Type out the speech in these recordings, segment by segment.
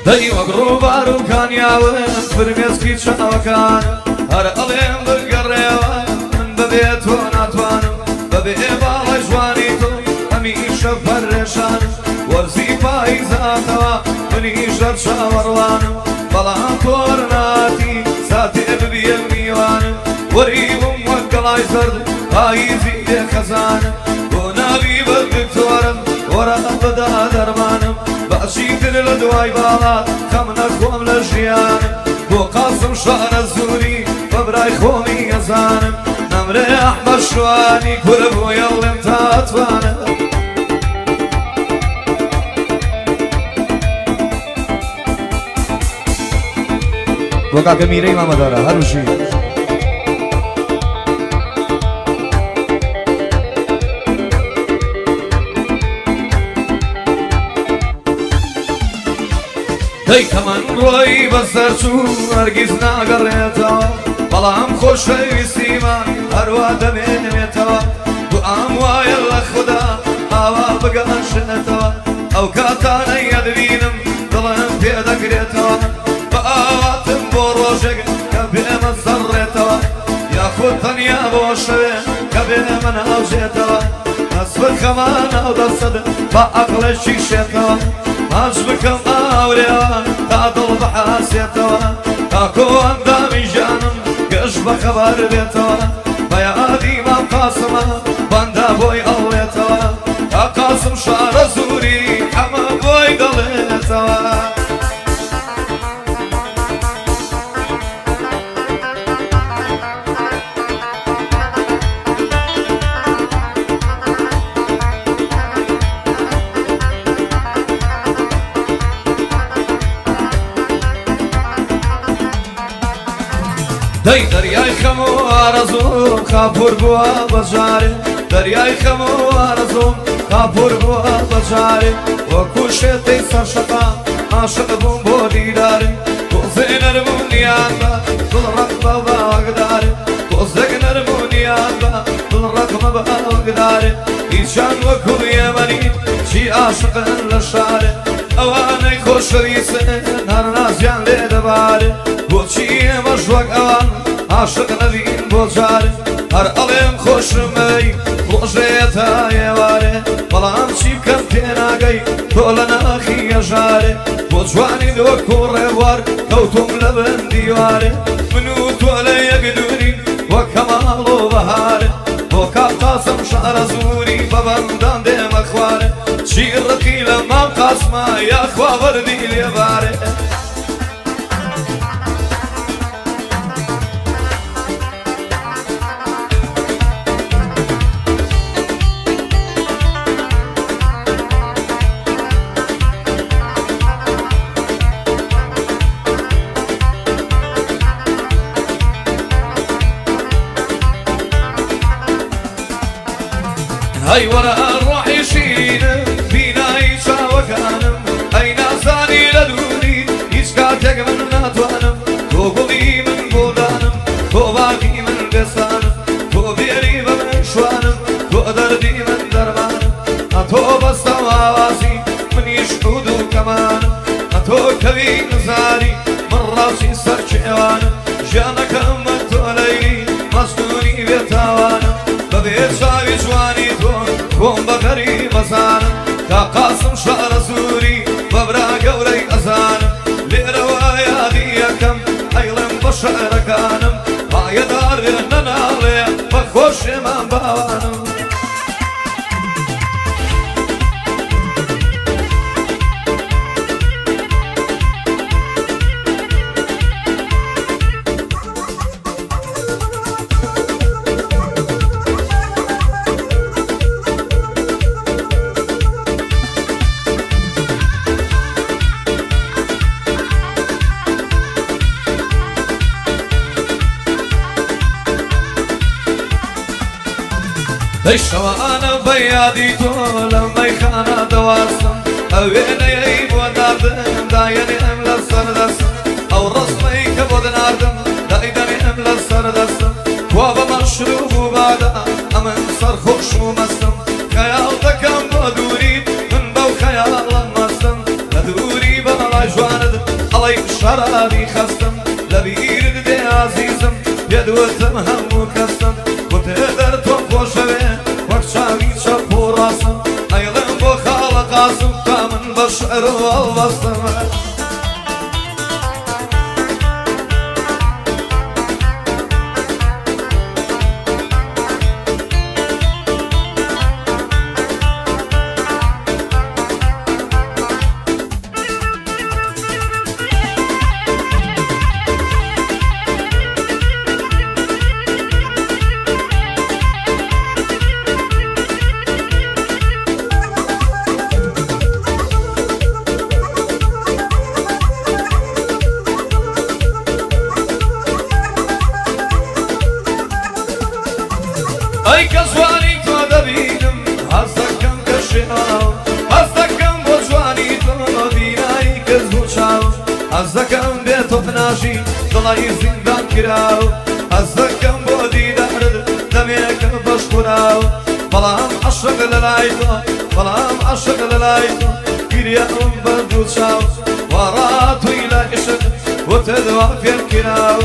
دەی وەک ڕووبار و کانیاون فرمێسکی چاوەکان هەر ئەڵێم بگەڕێەوە من بەبێ تۆ ناتوانم بەبێ باڵی جوانی تۆ هەمیشە پەرێشانم وەرزی پاییزاتەوە منیشە چاوەڕوانم بەڵام تۆر ناتی ساتێ ببیە میوانم وەریبم وەک گەڵای زەرد پاییزی لێ خەزانم بۆ ناوی بە دکتۆرم وەرە بەدا دەرمانم باشیتر لە دوای باڵات خەم نەخۆم لە ژیانم بۆ قاسم شارە زووری بە برای خۆمی ئەزانم نەمرێ ئەحمەد شوانی کورە بۆ یەڵێم تاتوانم بۆ کاکە میرەی مامەدارە هەروشی دەی کەمەن ڕۆی بەسەر چوو هەرگیز ناگەڕێتەوە بەڵام خۆشەویستیمان هەروە دەمێنێتەوە دوعام وایە لە خوددا ئاوا بگەمەشێتەوە ئەو کاتانەی ئەدبینم دڵم پێدەگرێتەوە بە ئاواتم بۆ ڕۆژێک کە بێمە زەڕێتەوە یاخود تەنیا بۆ شەوێ کە بێمە ناوژێتەوە هەست بخەمان ناو دەسەد بە عەقڵێکی شێتەوە ماچ بکەم ئاورێەوە تا دڵ بەحاسێتەوە تاکۆ ئەندامی ژیانم گەشت بە خەبار بێتەوە بە یادی مام قاسمە بەندا بۆی ئەڵێتەوە تا قاسم شارە زووری هەمە بۆی دەڵێتەوە دەی دەریای خەم و ئارەزوم خاپوور بووە بەجارێ دەریای خەم و ئارەزوم خاپوور بووە بەجارێ وەکو شێتەی سەرشەقا عاشق بووم بۆ دیدارێ تۆزێ نەرمونیاندا دڵڕەق بە باوەگدارێ تۆزێک نەرمونیاندا دڵڕەقمە بە باوەگدارێ هیچیان وەکو ئێمەنین چی عاشقن لە شارێ ئەوانەی خۆشەویستن هەر نازیان لێ دەبارێ بۆچی ئێمەش وەک ئەوان عاشق نەبین بۆ جارێ هەر ئەڵێم خۆشمەی ڕۆژێت تا ئێوارێ بەڵام چی بکەم پێناگەی تۆ لە ناخی ئەژارێ بۆ جوانی وەکو ڕێبوار کەوتوم لە بن دیوارێ من و تۆ لە یەک دوورین وەک کەماڵ و بەهارێ بۆ کاک قاسم شارە زووری بە بەندان دێمە خوارێ چی ڕقی لە مام قاسمە یاخوا بەردی لێبارێ هەی وەرە ڕۆحی شیرینم بینایی چاوەکانم ئەی نازانی لە دووری هیچ کاتێک من ناتوانم تۆ گوڵی من بۆدانم تۆ باقی من بێسانم تۆ بێری بە من شوانم تۆ دەردی من دەرمانم ئەتۆ بەستەم ئاوازی منیش عود و کەمانم ئەتۆ کەوی نزاری من ڕاوچی سەرکێوانم ژیانەکەم بە تۆ لەیلی مەستوری بێتاوانم بەبێ چاوی جوانی تۆ خۆم بە غەریب ئەزانم تا قاسم شارە زووری بە برا گەورەی ئەزانم لێرەوە یادی یەکەم ئەیڵێم بە شەعرەکانم پایەدار نەناڵێ بە خۆشێمان باوانم دەی شەوانە بە یادی تۆ لە مەیخانە دەواستم ئەو وێنەیەی بۆ ناردم دایەنێم لە سەردەستم ئەو ڕستمەی کە بۆ دەناردم دایدەنێم لە سەردەستم وا بە مەشروب و بادا ئەمن سەرخۆش و مەستم خەیاڵ دەکەم بۆ دووری من بەو خەیاڵە مەستم لە دووری بەڵای جوانت شرابي خستم لبيرد دي عزيزم يدوتم همو كستم وتقدر تنفوشوي وكشاوي شبو راسم ايضا بو خالق عاصم كامن بشعر والبصم اي كسواني تو دبينم هزكم كشناو هزكم بوجواني تو ديناي كزوچاو هزكم بيتو فناشي ضلاي زندان كراو هزكم بودي دار دميك بشكراو بلام عشق للايتو بلام عشق للايتو كريا بدوچاو وراتو الى عشق وتدوى في الكراو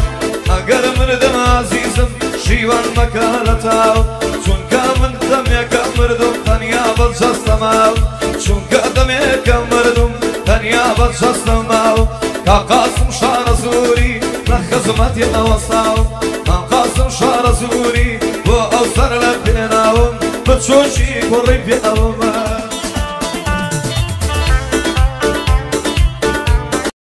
اگر من دم عزيزم شيوان مكالتاو چونك من دميك مردم تنيا بجستماو چونك دميك مردم تنيا بجستماو كاقاسم شار زوري لخزمت ينوصاو كاقاسم شار زوري و اوسر لبناو بچوشي قريب يأوما